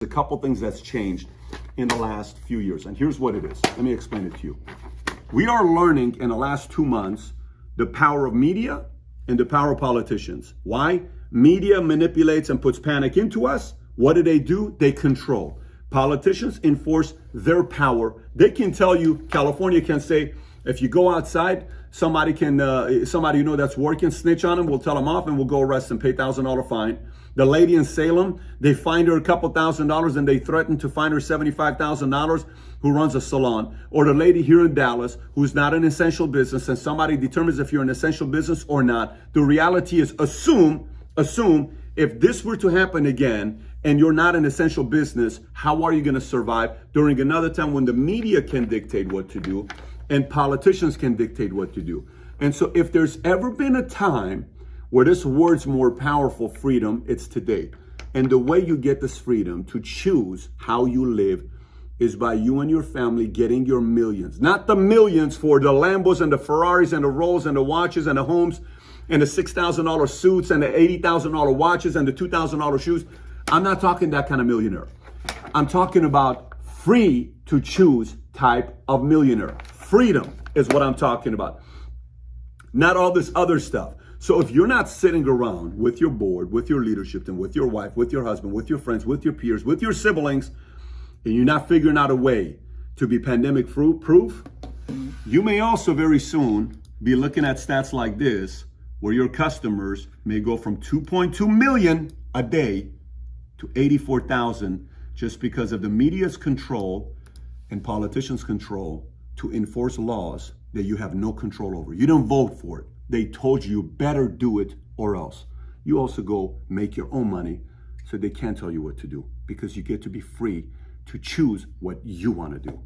A couple things that's changed in the last few years, and here's what it is. Let me explain it to you. We are learning in the last 2 months the power of media and the power of politicians. Why? Media manipulates and puts panic into us. What do? They control. Politicians enforce their power. They can tell you, California can say, if you go outside, somebody you know that's working, snitch on them, we'll tell them off and we'll go arrest them, pay $1,000 fine. The lady in Salem, they fined her a couple $1,000s and they threatened to fine her $75,000 who runs a salon. Or the lady here in Dallas who's not an essential business, and somebody determines if you're an essential business or not. The reality is assume if this were to happen again and you're not an essential business, how are you going to survive during another time when the media can dictate what to do and politicians can dictate what to do? And so if there's ever been a time where this word's more powerful, freedom, it's today. And the way you get this freedom to choose how you live is by you and your family getting your millions. Not the millions for the Lambos and the Ferraris and the Rolls and the watches and the homes and the $6,000 suits and the $80,000 watches and the $2,000 shoes. I'm not talking that kind of millionaire. I'm talking about free to choose type of millionaire. Freedom is what I'm talking about. Not all this other stuff. So if you're not sitting around with your board, with your leadership, and with your wife, with your husband, with your friends, with your peers, with your siblings, and you're not figuring out a way to be pandemic proof, you may also very soon be looking at stats like this, where your customers may go from 2.2 million a day to 84,000 just because of the media's control and politicians' control to enforce laws that you have no control over. You don't vote for it. They told you better do it or else. You also go make your own money, so they can't tell you what to do because you get to be free to choose what you want to do.